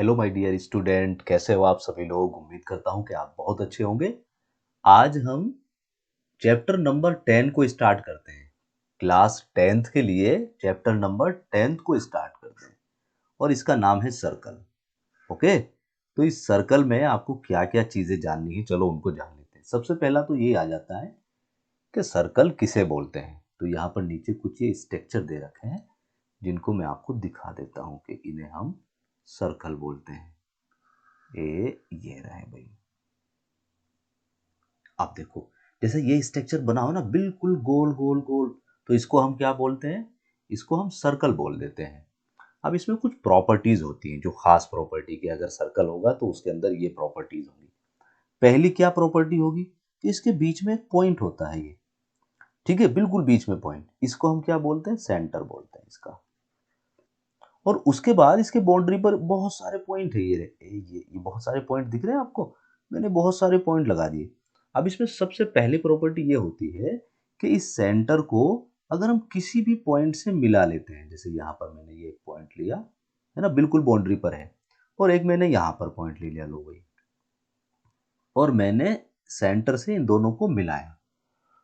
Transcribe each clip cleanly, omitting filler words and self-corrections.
Hello my dear student, कैसे हो आप सभी लोग। उम्मीद करता हूँ कि आप बहुत अच्छे होंगे। आज हम चैप्टर नंबर 10 को स्टार्ट करते हैं। क्लास 10th के लिए चैप्टर नंबर 10th को स्टार्ट करते हैं और इसका नाम है सर्कल। ओके, तो इस सर्कल में आपको क्या क्या चीजें जाननी है, चलो उनको जान लेते हैं। सबसे पहला तो ये आ जाता है कि सर्कल किसे बोलते हैं। तो यहाँ पर नीचे कुछ ये स्ट्रक्चर दे रखे हैं जिनको मैं आपको दिखा देता हूँ कि इन्हें हम सर्कल बोलते हैं। ये रहे भाई, आप देखो जैसे ये स्ट्रक्चर बना हो ना, बिल्कुल गोल गोल गोल, तो इसको हम क्या बोलते हैं? इसको हम सर्कल बोल देते हैं। अब इसमें कुछ प्रॉपर्टीज होती हैं जो खास प्रॉपर्टी की, अगर सर्कल होगा तो उसके अंदर ये प्रॉपर्टीज होंगी। पहली क्या प्रॉपर्टी होगी? इसके बीच में एक पॉइंट होता है ये, ठीक है, बिल्कुल बीच में पॉइंट, इसको हम क्या बोलते हैं? सेंटर बोलते हैं इसका। और उसके बाद इसके बाउंड्री पर बहुत सारे पॉइंट है। ये बहुत सारे पॉइंट दिख रहे हैं आपको, मैंने बहुत सारे पॉइंट लगा दिए। अब इसमें सबसे पहली प्रॉपर्टी ये होती है कि इस सेंटर को अगर हम किसी भी पॉइंट से मिला लेते हैं, जैसे यहाँ पर मैंने ये एक पॉइंट लिया है ना, बिल्कुल बाउंड्री पर है, और एक मैंने यहाँ पर पॉइंट ले लिया, लो भाई, और मैंने सेंटर से इन दोनों को मिलाया।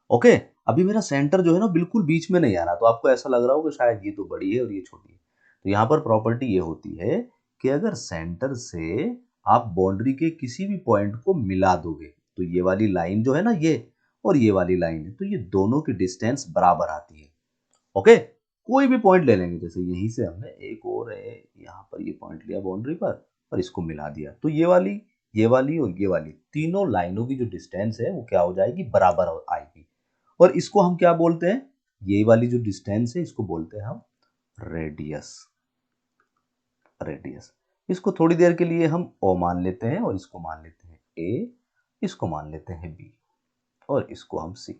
ओके, अभी मेरा सेंटर जो है ना बिल्कुल बीच में नहीं आ रहा, तो आपको ऐसा लग रहा हो कि शायद ये तो बड़ी है और ये छोटी है। तो यहाँ पर प्रॉपर्टी ये होती है कि अगर सेंटर से आप बाउंड्री के किसी भी पॉइंट को मिला दोगे, तो ये वाली लाइन जो है ना, ये और ये वाली लाइन है, तो ये दोनों की डिस्टेंस बराबर आती है। ओके, कोई भी पॉइंट ले लेंगे, जैसे यहीं से हमने एक और है, यहाँ पर ये पॉइंट लिया बाउंड्री पर और इसको मिला दिया, तो ये वाली और ये वाली तीनों लाइनों की जो डिस्टेंस है वो क्या हो जाएगी? बराबर आएगी। और इसको हम क्या बोलते हैं? ये वाली जो डिस्टेंस है इसको बोलते हैं हम रेडियस। रेडियस, इसको थोड़ी देर के लिए हम ओ मान लेते हैं और इसको मान लेते हैं ए, इसको मान लेते हैं बी और इसको हम सी।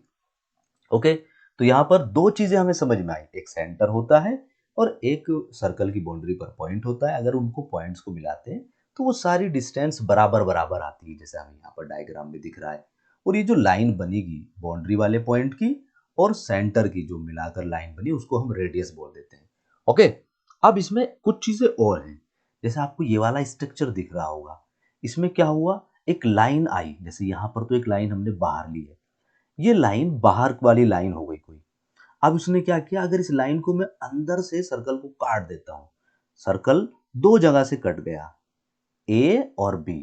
ओके, तो यहाँ पर दो चीजें हमें समझ में आई, एक सेंटर होता है और एक सर्कल की बाउंड्री पर पॉइंट होता है। अगर उनको पॉइंट्स को मिलाते हैं तो वो सारी डिस्टेंस बराबर बराबर आती है, जैसे हमें यहाँ पर डायग्राम में दिख रहा है। और ये जो लाइन बनेगी बाउंड्री वाले पॉइंट की और सेंटर की जो मिलाकर लाइन बनी, उसको हम रेडियस बोल देते हैं। ओके, अब इसमें कुछ चीजें और हैं, जैसे आपको ये वाला स्ट्रक्चर दिख रहा होगा, इसमें क्या हुआ, एक लाइन आई, जैसे यहाँ पर तो एक लाइन हमने बाहर ली है, ये लाइन बाहर वाली लाइन हो गई कोई। अब उसने क्या किया, अगर इस लाइन को मैं अंदर से सर्कल को काट देता हूं, सर्कल दो जगह से कट गया, ए और बी।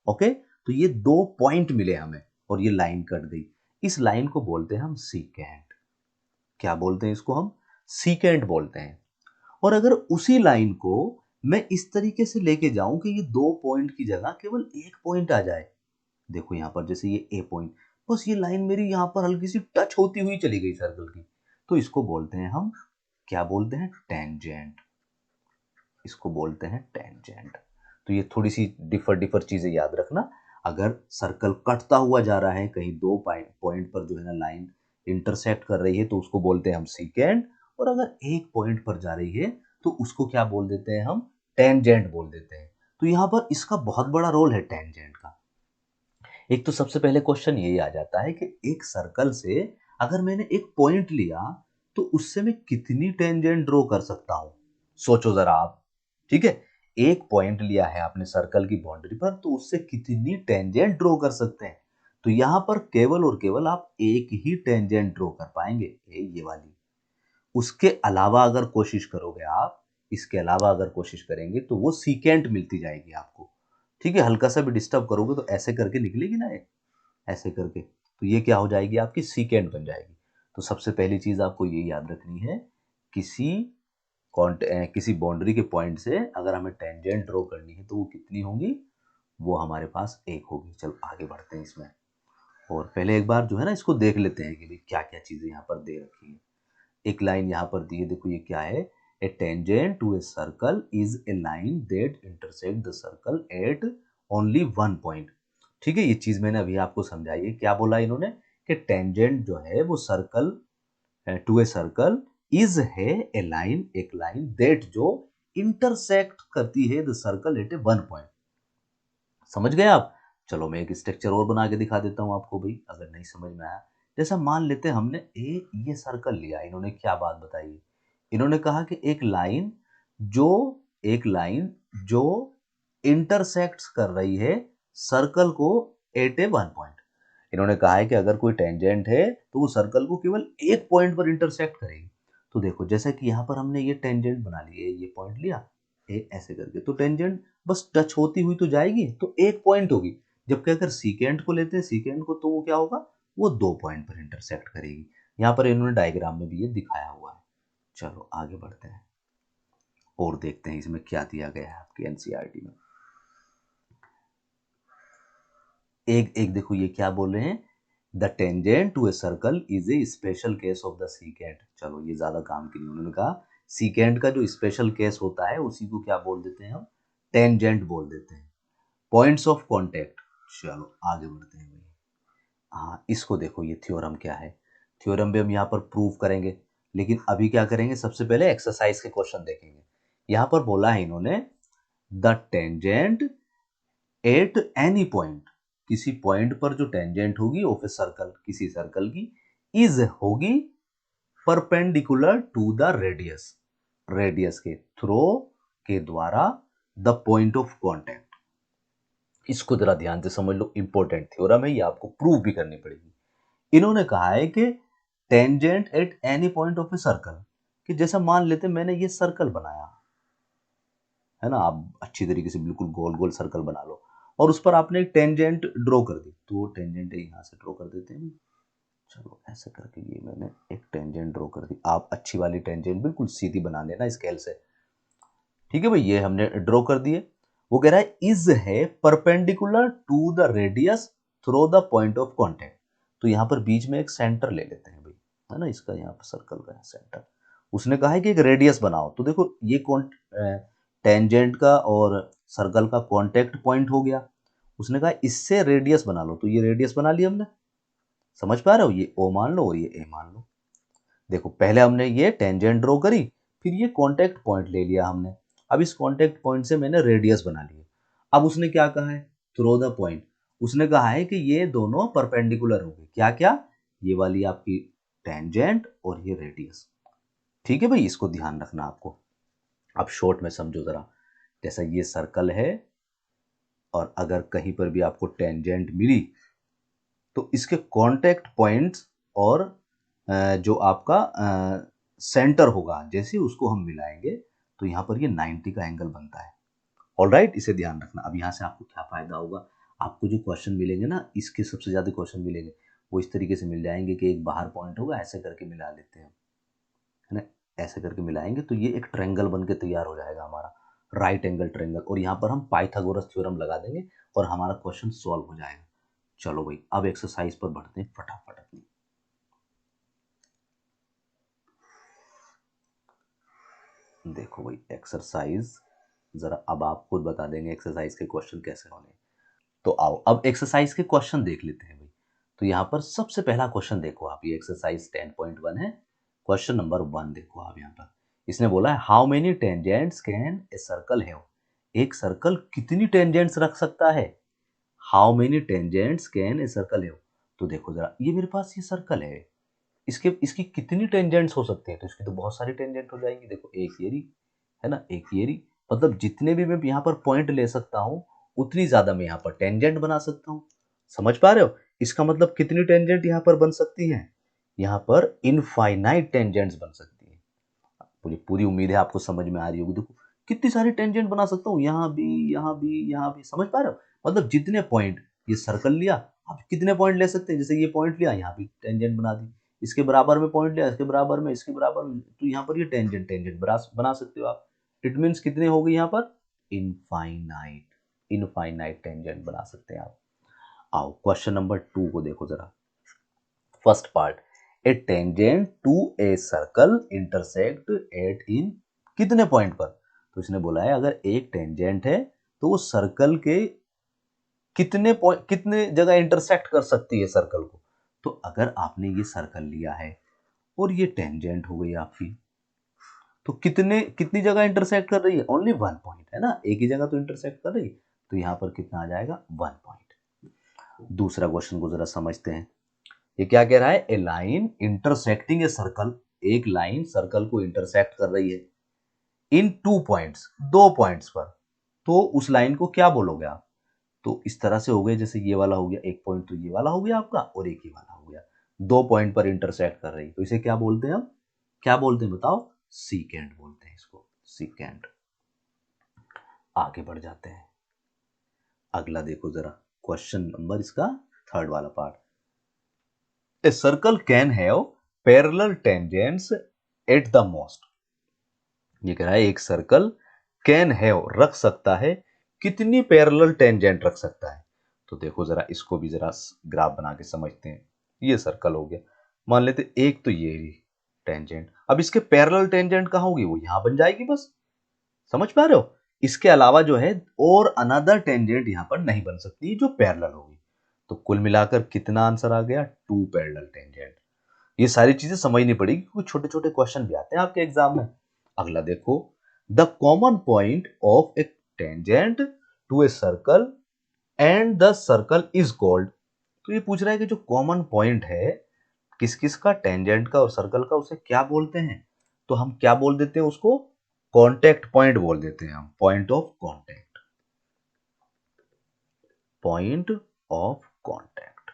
ओके, तो ये दो पॉइंट मिले हमें और ये लाइन कट गई, इस लाइन को बोलते हैं हम सीकेंट। क्या बोलते हैं इसको? हम सीकेंट बोलते हैं। और अगर उसी लाइन को मैं इस तरीके से लेके जाऊं कि ये दो पॉइंट की जगह केवल एक पॉइंट आ जाए, देखो यहाँ पर जैसे ये ए पॉइंट, बस ये लाइन मेरी यहाँ पर हल्की सी टच होती हुई चली गई सर्कल की, तो इसको बोलते हैं हम, क्या बोलते हैं? टेंजेंट। इसको बोलते हैं टेंजेंट। तो ये थोड़ी सी डिफर डिफर चीजें याद रखना। अगर सर्कल कटता हुआ जा रहा है कहीं दो पॉइंट पर, जो है ना लाइन इंटरसेक्ट कर रही है, तो उसको बोलते हैं हम सीकेंट। और अगर एक पॉइंट पर जा रही है तो उसको क्या बोल देते हैं? हम टेंजेंट बोल देते हैं। तो यहाँ पर इसका बहुत बड़ा रोल है टेंजेंट का। एक तो सबसे पहले क्वेश्चन यही आ जाता है कि एक सर्कल से अगर मैंने एक पॉइंट लिया तो उससे मैं कितनी टेंजेंट ड्रॉ कर सकता हूं? सोचो जरा आप। ठीक है, एक पॉइंट लिया है आपने सर्कल की बाउंड्री पर, तो उससे कितनी टेंजेंट ड्रॉ कर सकते हैं? तो यहां पर केवल और केवल आप एक ही टेंजेंट ड्रॉ कर पाएंगे, ये वाली। उसके अलावा अगर कोशिश करोगे आप, इसके अलावा अगर कोशिश करेंगे तो वो सीकेंट मिलती जाएगी आपको। ठीक है, हल्का सा भी डिस्टर्ब करोगे तो ऐसे करके निकलेगी ना ये, ऐसे करके, तो ये क्या हो जाएगी? आपकी सीकेंट बन जाएगी। तो सबसे पहली चीज आपको ये याद रखनी है, किसी किसी बाउंड्री के पॉइंट से अगर हमें टेंजेंट ड्रॉ करनी है तो वो कितनी होगी? वो हमारे पास एक होगी। चल आगे बढ़ते हैं इसमें, और पहले एक बार जो है ना इसको देख लेते हैं कि भाई क्या क्या चीजें यहाँ पर दे रखी है। एक लाइन यहाँ पर दी है, देखो ये क्या है? A tangent to a circle is a line that intersect the circle at only one point. ठीक है, ये चीज मैंने अभी आपको समझाई है। क्या बोला इन्होंने? कि टेंजेंट जो है वो circle to a circle is है ए लाइन, एक लाइन दैट जो इंटरसेक्ट करती है the circle at a one point. समझ गए आप? चलो मैं एक स्ट्रक्चर और बना के दिखा देता हूं आपको भाई, अगर नहीं समझ में आया। जैसा मान लेते हैं हमने ये सर्कल लिया, इन्होंने क्या बात बताई है? इन्होंने कहा कि एक लाइन जो इंटरसेक्ट कर रही है सर्कल को एट ए वन पॉइंट। इन्होंने कहा है कि अगर कोई टेंजेंट है तो वो सर्कल को केवल एक पॉइंट पर इंटरसेक्ट करेगी। तो देखो जैसा कि यहाँ पर हमने ये टेंजेंट बना लिए, ये पॉइंट लिया ए ऐसे करके, तो टेंजेंट बस टच होती हुई तो जाएगी, तो एक पॉइंट होगी। जबकि अगर सीकेंट को लेते हैं, सीकेंट को, तो वो क्या होगा, वो 2 पॉइंट पर इंटरसेक्ट करेगी। यहाँ पर इन्होंने डायग्राम में भी ये दिखाया हुआ है। चलो आगे बढ़ते हैं और देखते हैं इसमें क्या दिया गया है आपके एनसीईआरटी में। एक एक देखो ये क्या बोल रहे हैं, the tangent to a circle is a special case of the secant. चलो ये ज्यादा काम की नहीं, उन्होंने कहा सीकेंट का जो स्पेशल केस होता है उसी को क्या बोल देते हैं हम, टेंजेंट बोल देते हैं। पॉइंट्स ऑफ कांटेक्ट, चलो आगे बढ़ते हैं भाई। हाँ इसको देखो, ये थ्योरम क्या है, थ्योरम भी हम यहाँ पर प्रूव करेंगे, लेकिन अभी क्या करेंगे, सबसे पहले एक्सरसाइज के क्वेश्चन देखेंगे। यहाँ पर बोला है इन्होंने the tangent at any point, किसी पॉइंट पर जो टेंजेंट होगी ऑफ ए सर्कल, किसी सर्कल की, इज होगी perpendicular to the radius, radius के थ्रो के द्वारा द पॉइंट ऑफ कांटेक्ट। इसको जरा ध्यान से समझ लो, इंपॉर्टेंट थ्योरम है, ये आपको प्रूव भी करनी पड़ेगी। इन्होंने कहा है कि tangent at any point of a circle, कि जैसा मान लेते मैंने ये सर्कल बनाया है ना, आप अच्छी तरीके से बिल्कुल गोल गोल सर्कल बना लो और उस पर आपने एक टेंजेंट ड्रॉ कर दी, तो टेंजेंट यहाँ से ड्रॉ कर देते हैं। चलो ऐसे करके ये मैंने एक टेंजेंट ड्रॉ कर दी, आप अच्छी वाली टेंजेंट बिल्कुल सीधी बना लेना स्केल से। ठीक है भाई, ये हमने ड्रॉ कर दिए। वो कह रहा है इज है perpendicular to the radius through the point of contact. तो यहाँ पर बीच में एक सेंटर ले लेते हैं भाई, है ना, इसका यहाँ पर सर्कल का सेंटर। उसने कहा है कि एक रेडियस बनाओ, तो देखो ये टेंजेंट का और सर्कल का कांटेक्ट पॉइंट हो गया। उसने कहा इससे रेडियस बना लो, तो ये रेडियस बना लिया हमने, समझ पा रहे हो, ये ओ मान लो और ये ए मान लो। देखो पहले हमने ये टेंजेंट ड्रॉ करी, फिर ये कांटेक्ट पॉइंट ले लिया हमने। अब इस कांटेक्ट पॉइंट से मैंने रेडियस बना लिया। अब उसने क्या कहा है, थ्रो द पॉइंट। उसने कहा है कि ये दोनों परपेंडिकुलर हो गए, क्या क्या, ये वाली आपकी टेंजेंट और ये रेडियस। ठीक है भाई, इसको ध्यान रखना आपको। अब शॉर्ट में समझो जरा, जैसा ये सर्कल है और अगर कहीं पर भी आपको टेंजेंट मिली तो इसके कांटेक्ट पॉइंट्स और जो आपका सेंटर होगा, जैसे उसको हम मिलाएंगे तो यहाँ पर ये 90 का एंगल बनता है। ऑलराइट, इसे ध्यान रखना। अब यहाँ से आपको क्या फायदा होगा, आपको जो क्वेश्चन मिलेंगे ना, इसके सबसे ज्यादा क्वेश्चन मिलेंगे वो इस तरीके से मिल जाएंगे कि एक बाहर पॉइंट होगा, ऐसे करके मिला लेते हैं, है ना, ऐसे करके मिलाएंगे तो ये एक ट्रायंगल बन के तैयार हो जाएगा हमारा, राइट एंगल ट्रायंगल। और यहाँ पर हम पाइथागोरस थ्योरम लगा देंगे और हमारा क्वेश्चन सॉल्व हो जाएगा। चलो भाई अब एक्सरसाइज पर बढ़ते हैं फटाफट अपनी। देखो भाई एक्सरसाइज, जरा अब आप खुद बता देंगे एक्सरसाइज के क्वेश्चन कैसे होने। तो आओ अब एक्सरसाइज के क्वेश्चन देख लेते हैं भाई। तो यहाँ पर सबसे पहला क्वेश्चन देखो आप, ये एक्सरसाइज 10.1 है। क्वेश्चन नंबर 1 देखो आप यहाँ पर, इसने बोला है how many tangents can a circle have, एक सर्कल कितनी टेंजेंट्स रख सकता है, how many tangents can a circle have. तो देखो जरा, ये मेरे पास ये सर्कल है, इसकी कितनी टेंजेंट्स हो सकती है, तो इसकी तो बहुत सारी टेंजेंट हो जाएंगी। देखो एक ये रही, है ना, एक ये रही, मतलब जितने भी मैं यहाँ पर पॉइंट ले सकता हूँ उतनी ज्यादा मैं यहाँ पर टेंजेंट बना सकता हूँ। समझ पा रहे हो, इसका मतलब कितनी टेंजेंट यहाँ पर बन सकती है, यहाँ पर इनफाइनाइट टेंजेंट्स बन सकती है। मुझे पूरी उम्मीद है आपको समझ में आ रही होगी। देखो कितनी सारी टेंजेंट बना सकता हूँ, यहाँ भी, यहाँ भी, यहाँ भी, समझ पा रहे हो, मतलब जितने पॉइंट, ये सर्कल लिया, आप कितने पॉइंट ले सकते हैं, जैसे ये पॉइंट लिया, यहाँ भी टेंजेंट बना दी, इसके बराबर में पॉइंट लिया, इसके बराबर में, इसके बराबर में, तो यहाँ पर ये टेंजेंट टेंजेंट बना सकते हो आप। इट मीन्स कितने हो गए यहाँ पर, इनफाइनाइट, इनफाइनाइट टेंजेंट बना सकते हैं आप। आओ क्वेश्चन नंबर 2 को देखो जरा। First part, a tangent to a circle intersect at in कितने पॉइंट पर। तो इसने बोला है अगर एक टेंजेंट है तो वो सर्कल के कितने पॉइंट, कितने जगह इंटरसेक्ट कर सकती है सर्कल को। तो अगर आपने ये सर्कल लिया है और ये टेंजेंट हो गई आपकी, तो कितनी जगह इंटरसेक्ट कर रही है, ओनली 1 पॉइंट, है ना, एक ही जगह तो इंटरसेक्ट कर रही है, तो यहां पर कितना आ जाएगा, 1 पॉइंट। दूसरा क्वेश्चन को जरा समझते हैं। ये क्या कह रहा है, a line intersecting a circle, एक लाइन सर्कल को इंटरसेक्ट कर रही है इन 2 पॉइंट्स, 2 पॉइंट्स पर। तो उस लाइन को क्या बोलोगे आप? तो इस तरह से हो गए, जैसे ये वाला हो गया एक पॉइंट, तो ये वाला हो गया आपका और एक ही वाला हो गया, 2 पॉइंट पर इंटरसेक्ट कर रही, तो इसे क्या बोलते हैं हम? क्या बोलते हैं बताओ? सीकेंट बोलते हैं इसको, सीकेंट। आगे बढ़ जाते हैं, अगला देखो जरा, क्वेश्चन नंबर इसका थर्ड वाला part. A circle can have parallel tangents at the most. ये कह रहा है एक सर्कल कैन हैव रख सकता है, कितनी पैरेलल टेंजेंट रख सकता है? तो देखो जरा इसको भी जरा ग्राफ बना के समझते हैं। ये सर्कल हो गया, मान लेते एक तो ये टेंजेंट, अब इसके पैरेलल टेंजेंट कहाँ होगी? वो यहां बन जाएगी बस, समझ पा रहे हो? इसके अलावा जो है और अनदर टेंजेंट यहां पर नहीं बन सकती जो पैरेलल होगी। तो कुल मिलाकर कितना आंसर आ गया? 2 पैरेलल टेंजेंट। ये सारी चीजें समझनी पड़ेगी क्योंकि छोटे छोटे क्वेश्चन भी आते हैं आपके एग्जाम में। अगला देखो, the common point of a tangent to a circle and the circle is called. तो ये पूछ रहा है कि जो कॉमन पॉइंट है किस किस का, टेंजेंट का और सर्कल का, उसे क्या बोलते हैं? तो हम क्या बोल देते हैं उसको? कॉन्टेक्ट पॉइंट बोल देते हैं हम, point of contact, point of contact.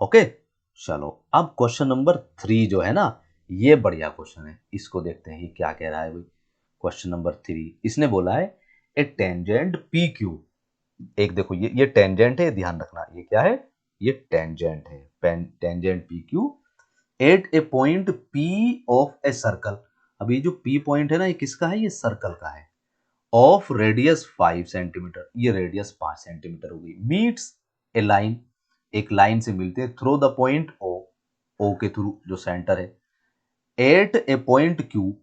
Okay, चलो अब क्वेश्चन नंबर 3 जो है ना, ये बढ़िया क्वेश्चन है, इसको देखते हैं ये क्या कह रहा है भाई। क्वेश्चन नंबर 3 इसने बोला है ए टेंजेंट पी क्यू। एक देखो ये टेंजेंट है, ध्यान रखना ये क्या है? ये टेंजेंट है, tangent P Q at a point P of a circle. अब ये जो पी पॉइंट है ना, ये किसका है? ये सर्कल का है। ऑफ रेडियस 5 सेंटीमीटर, ये रेडियस 5 सेंटीमीटर हो गई। मीट्स ए लाइन, एक लाइन से मिलते हैं through the point O, O के थ्रू जो सेंटर है, at a point Q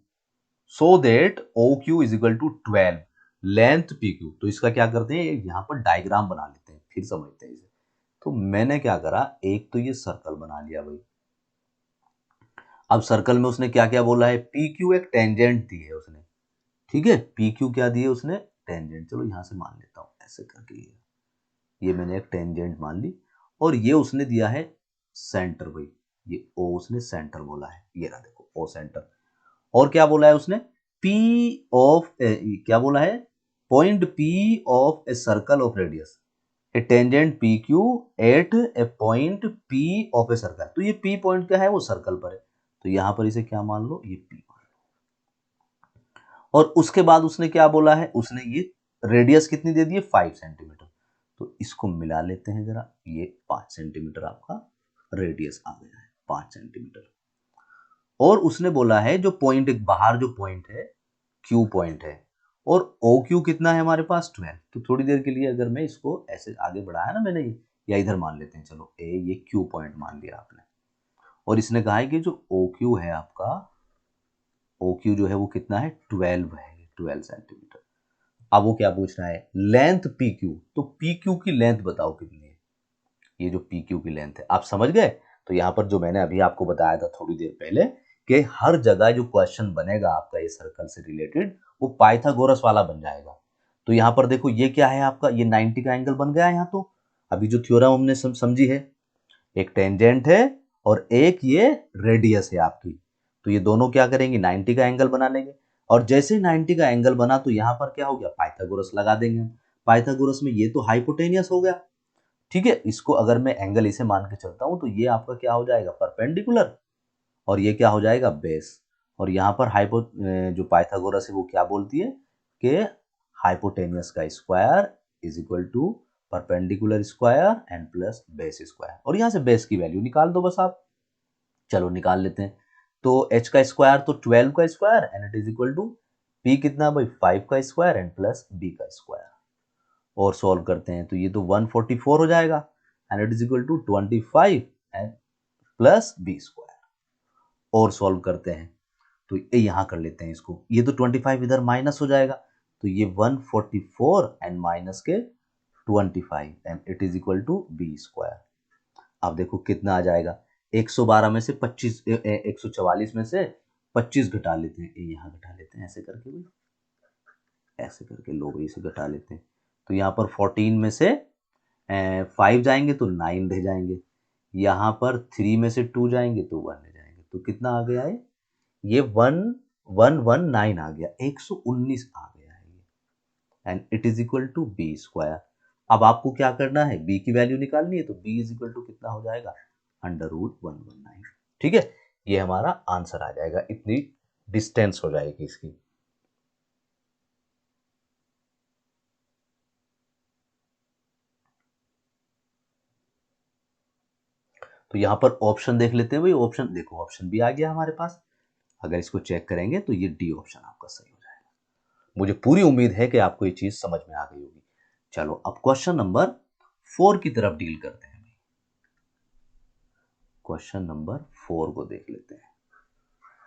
so that O Q is equal to 12 length P Q. तो इसका क्या करते हैं, यहां पर डायग्राम बना लेते हैं, फिर समझते हैं इसे। तो मैंने क्या करा, एक तो ये सर्कल बना लिया भाई। अब सर्कल में उसने क्या क्या बोला है? पी क्यू एक टेंजेंट दी है उसने, ठीक है, पी क्यू क्या दी है उसने? टेंजेंट। चलो यहां से मान लेता हूं ऐसे करके, ये मैंने एक टेंजेंट मान ली, और ये उसने दिया है सेंटर भाई, ये ओ उसने सेंटर बोला है, ये रहा देखो ओ सेंटर। और क्या बोला है उसने? पी ऑफ क्या बोला है? Point P of a circle of radius a tangent P Q at a point P of a circle. तो ये पी पॉइंट क्या है? वो सर्कल पर है, तो यहां पर इसे क्या मान लो? ये पी मान लो। और उसके बाद उसने क्या बोला है? उसने ये रेडियस कितनी दे दी है? 5 सेंटीमीटर। तो इसको मिला लेते हैं जरा, ये 5 सेंटीमीटर आपका रेडियस आ गया है, 5 सेंटीमीटर। और उसने बोला है जो पॉइंट एक बाहर जो पॉइंट है क्यू पॉइंट है, और ओ क्यू कितना है हमारे पास? 12। तो थोड़ी देर के लिए अगर मैं इसको ऐसे आगे बढ़ाया ना मैंने, या इधर मान लेते हैं, चलो ए ये क्यू पॉइंट मान लिया आपने, और इसने कहा है कि जो ओ क्यू है आपका, ओ क्यू जो है वो कितना है? 12 है, 12 सेंटीमीटर। अब वो क्या पूछ रहा है? Length P Q. तो पी क्यू की लेंथ बताओ कितनी है? ये जो पी क्यू की लेंथ है, आप समझ गए? तो यहाँ पर जो मैंने अभी आपको बताया था थोड़ी देर पहले, कि हर जगह जो क्वेश्चन बनेगा आपका ये सर्कल से रिलेटेड, वो पाइथागोरस वाला बन जाएगा। तो यहाँ पर देखो ये क्या है आपका? ये 90 का एंगल बन गया है यहाँ। तो अभी जो थ्योरम हमने समझी है, एक टेंजेंट है और एक ये रेडियस है आपकी, तो ये दोनों क्या करेंगे? 90 का एंगल बना लेंगे। और जैसे ही 90 का एंगल बना तो यहाँ पर क्या हो गया? पाइथागोरस लगा देंगे हम। पाइथागोरस में ये तो हाइपोटेनियस हो गया, ठीक है। इसको अगर मैं एंगल इसे मान के चलता हूं तो ये आपका क्या हो जाएगा? परपेंडिकुलर। और ये क्या हो जाएगा? बेस। और यहाँ पर जो पाइथागोरस है वो क्या बोलती है कि हाइपोटेनियस का square is equal to perpendicular square and plus base square. और यहाँ से बेस की वैल्यू निकाल दो बस आप। चलो निकाल लेते हैं। तो h का स्क्वायर तो 12 का square and it is equal to p कितना भाई? 5 का स्क्वायर एंड प्लस b का स्क्वायर। और सॉल्व करते हैं तो ये तो 144 हो जाएगा and it is equal to 25 and plus B square. और सॉल्व करते हैं तो ये यहां कर लेते हैं इसको, ये तो 25 इधर माइनस हो जाएगा, तो ये 144 एंड माइनस के 25 and it is equal to B square. अब देखो कितना आ जाएगा? 112 में से 25, 144 में से 25 घटा लेते हैं, यहाँ घटा लेते हैं ऐसे करके भी, ऐसे करके लो भाई इसे घटा लेते हैं। तो यहाँ पर 14 में से 5 जाएंगे तो 9 रह जाएंगे, यहाँ पर 3 में से 2 जाएंगे तो 1 रह जाएंगे। तो कितना आ गया है? ये 1119 आ गया, 119 आ गया है ये। And it is equal to B square. अब आपको क्या करना है, बी की वैल्यू निकालनी है, तो बी इज इक्वल टू कितना हो जाएगा, √119। ठीक है, ये हमारा आंसर आ जाएगा, इतनी डिस्टेंस हो जाएगी इसकी। तो यहां पर ऑप्शन देख लेते हैं भाई, ऑप्शन देखो, ऑप्शन भी आ गया हमारे पास। अगर इसको चेक करेंगे तो ये डी ऑप्शन आपका सही हो जाएगा। मुझे पूरी उम्मीद है कि आपको ये चीज समझ में आ गई होगी। चलो अब क्वेश्चन नंबर 4 की तरफ डील करते हैं। क्वेश्चन नंबर 4 को देख लेते हैं।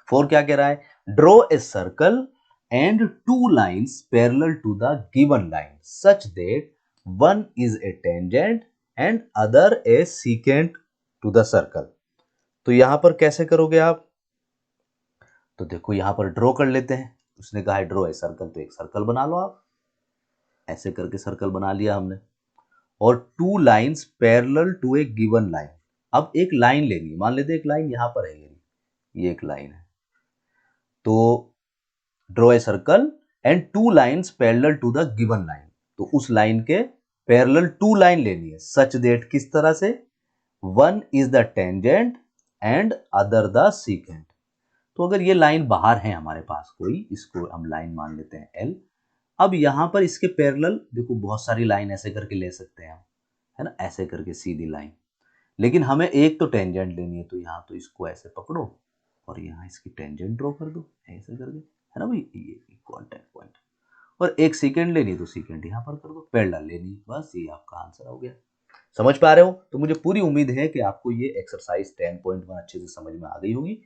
4 क्या कह रहा है, draw a circle and two lines parallel to the given line such that one is a tangent and other a secant to the circle. तो यहां पर कैसे करोगे आप, तो देखो यहां पर ड्रॉ कर लेते हैं। उसने कहा है ड्रॉ ए सर्कल, तो एक सर्कल बना लो आप, ऐसे करके सर्कल बना लिया हमने। और two lines parallel to a given line, अब एक लाइन लेनी है, मान लेते हैं एक लाइन यहां पर है, ये एक लाइन है। तो draw a circle and two lines parallel to the given line, तो उस लाइन के पैरेलल टू लाइन लेनी है, सच दैट किस तरह से, one is the tangent and other the secant. तो अगर ये लाइन बाहर है हमारे पास कोई, इसको हम लाइन मान लेते हैं एल। अब यहां पर इसके पैरेलल देखो बहुत सारी लाइन ऐसे करके ले सकते हैं हम, है ना, ऐसे करके सीधी लाइन। लेकिन हमें एक तो टेंजेंट लेनी है, तो यहाँ तो इसको ऐसे पकड़ो और यहाँ इसकी टेंजेंट ड्रॉ कर दो ऐसे करके, है ना भाई, ये कांटेक्ट पॉइंट। और एक सेकंड लेनी है तो सेकंड यहाँ पर कर दो, पैरेलल लेनी, बस ये आपका आंसर हो गया। समझ पा रहे हो, तो मुझे पूरी उम्मीद है कि आपको ये एक्सरसाइज 10.1 अच्छे से समझ में आ गई होगी।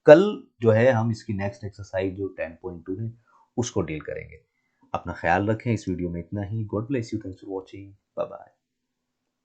कल जो है हम इसकी नेक्स्ट एक्सरसाइज जो 10.2 है उसको डील करेंगे। अपना ख्याल रखें, इस वीडियो में इतना ही। God bless you, thanks for watching, bye bye.